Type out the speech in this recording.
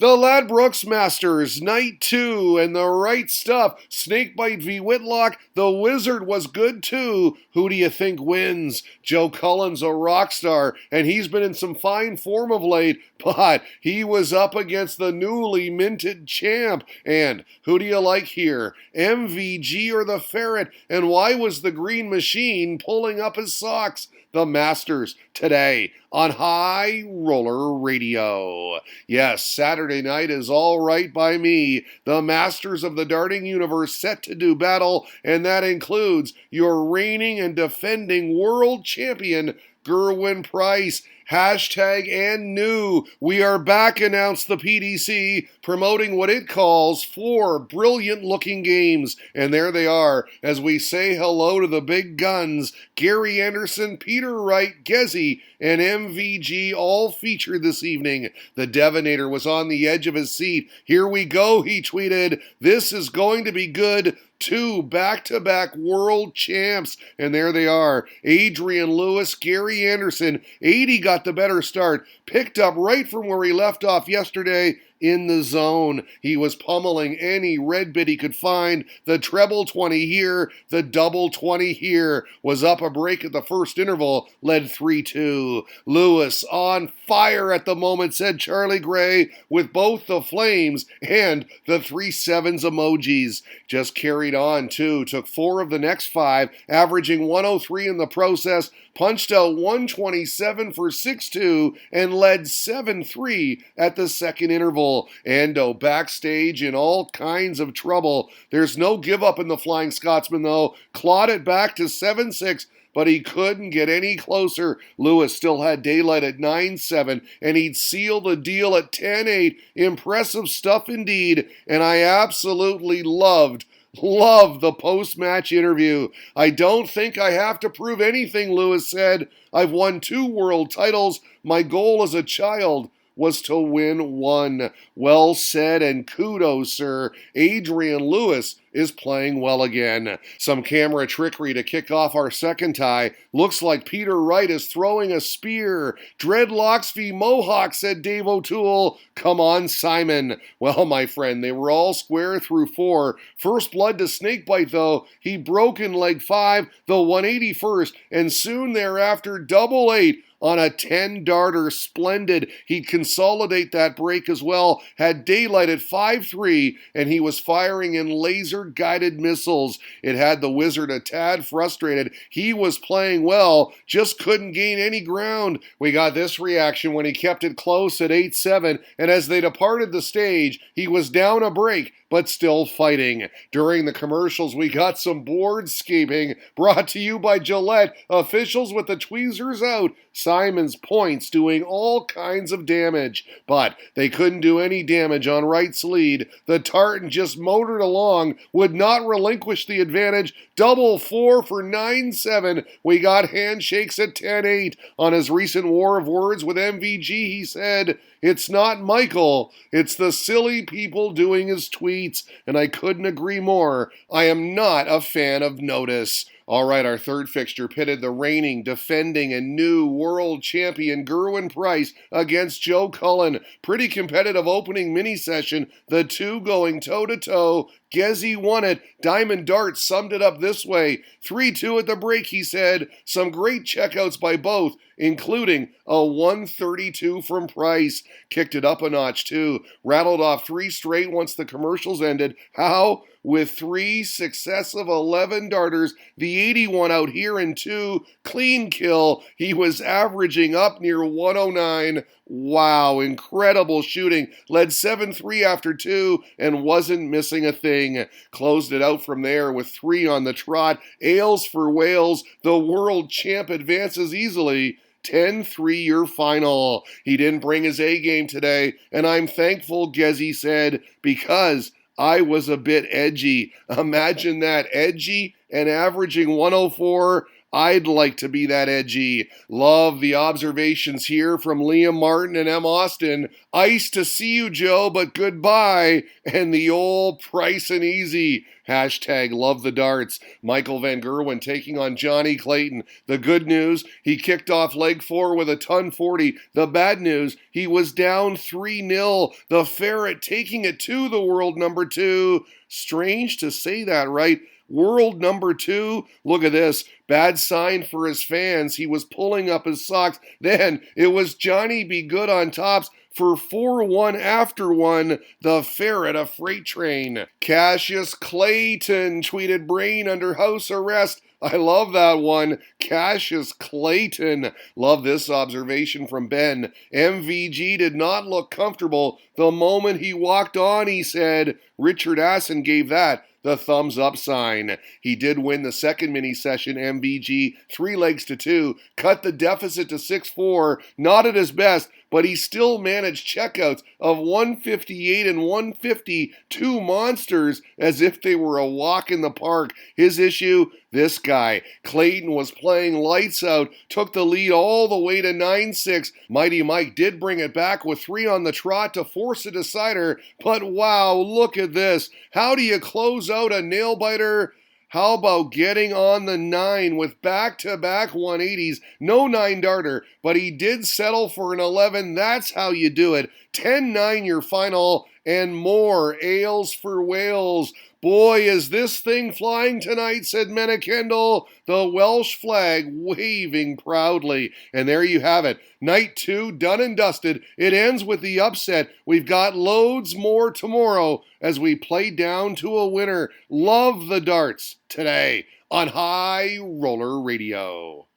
The Ladbrokes Masters, Night 2, and the right stuff. Snakebite v. Whitlock, the Wizard was good too. Who do you think wins? Joe Cullen's a rock star, and he's been in some fine form of late, but he was up against the newly minted champ. And who do you like here? MVG or the Ferret? And why was the Green Machine pulling up his socks? The Masters today on High Roller Radio. Yes, Saturday night is all right by me. The Masters of the Darting Universe set to do battle, and that includes your reigning and defending world champion, Gerwyn Price. Hashtag and new. We are back, announced the PDC, promoting what it calls 4 brilliant-looking games. And there they are, as we say hello to the big guns. Gary Anderson, Peter Wright, Gezi, and MVG all featured this evening. The Devonator was on the edge of his seat. Here we go, he tweeted. This is going to be good. 2 back-to-back world champs, and there they are. Adrian Lewis, Gary Anderson. 80 got the better start, picked up right from where he left off yesterday in the zone. He was pummeling any red bit he could find. The treble 20 here, the double 20 here. Was up a break at the first interval, led 3-2. Lewis on fire at the moment, said Charlie Gray, with both the flames and the 3 sevens emojis. Just carried on, too. Took 4 of the next 5, averaging 103 in the process. Punched out 127 for 6-2 and led 7-3 at the second interval. Ando backstage in all kinds of trouble. There's no give up in the Flying Scotsman, though. Clawed it back to 7-6, but he couldn't get any closer. Lewis still had daylight at 9-7, and he'd seal the deal at 10-8. Impressive stuff indeed, and I absolutely loved the post-match interview. I don't think I have to prove anything, Lewis said. I've won 2 world titles. My goal as a child was to win 1. Well said, and kudos, sir. Adrian Lewis is playing well again. Some camera trickery to kick off our second tie. Looks like Peter Wright is throwing a spear. Dreadlocks v. Mohawk, said Dave O'Toole. Come on, Simon. Well, my friend, they were all square through 4. First blood to Snakebite, though. He broke in leg 5, the 181st, and soon thereafter double 8 on a 10-darter. Splendid. He'd consolidate that break as well. Had daylight at 5-3, and he was firing in laser-guided missiles. It had the Wizard a tad frustrated. He was playing well, just couldn't gain any ground. We got this reaction when he kept it close at 8-7, and as they departed the stage, he was down a break, but still fighting. During the commercials, we got some boardscaping, brought to you by Gillette. Officials with the tweezers out. Simon's points doing all kinds of damage, but they couldn't do any damage on Wright's lead. The Tartan just motored along, would not relinquish the advantage. Double 4 for 9-7. We got handshakes at 10-8. On his recent war of words with MVG, he said, "It's not Michael, it's the silly people doing his tweets," and I couldn't agree more. I am not a fan of Notice. All right, our third fixture pitted the reigning, defending, and new world champion Gerwyn Price against Joe Cullen. Pretty competitive opening mini session, the 2 going toe-to-toe. Gezi won it. Diamond Dart summed it up this way. 3-2 at the break, he said. Some great checkouts by both, including a 132 from Price. Kicked it up a notch, too. Rattled off 3 straight once the commercials ended. How? With 3 successive 11 darters, the 81 out here in 2, clean kill. He was averaging up near 109. Wow, incredible shooting. Led 7-3 after 2 and wasn't missing a thing. Closed it out from there with 3 on the trot. Ales for Wales. The world champ advances easily. 10-3 your final. He didn't bring his A game today, and I'm thankful, Gezi said, because I was a bit edgy. Imagine that, edgy and averaging 104. I'd like to be that edgy. Love the observations here from Liam Martin and M. Austin. Ice to see you, Joe, but goodbye. And the old price and easy. Hashtag love the darts. Michael Van Gerwen taking on Johnny Clayton. The good news, he kicked off leg 4 with a ton 40. The bad news, he was down 3-0. The Ferret taking it to the world number 2. Strange to say that, right? World number 2. Look at this. Bad sign for his fans. He was pulling up his socks. Then it was Johnny Be Good on tops for 4-1 after 1. The Ferret, a freight train. Casius Clayton tweeted brain under house arrest. I love that one. Casius Clayton. Love this observation from Ben. MVG did not look comfortable the moment he walked on, he said. Richard Assen gave that the thumbs up sign. He did win the second mini session, MVG, 3 legs to 2, cut the deficit to 6-4, not at his best, but he still managed checkouts of 158 and 150, 2 monsters, as if they were a walk in the park. His issue, this guy. Clayton was playing lights out, took the lead all the way to 9-6. Mighty Mike did bring it back with 3 on the trot to force a decider, but wow, look at this. How do you close out a nail-biter? How about getting on the 9 with back-to-back 180s? No 9-darter, but he did settle for an 11. That's how you do it. 10-9 your final, and more ales for Wales. Boy, is this thing flying tonight, said Menakendall, the Welsh flag waving proudly. And there you have it. Night 2, done and dusted. It ends with the upset. We've got loads more tomorrow as we play down to a winner. Love the darts today on High Roller Radio.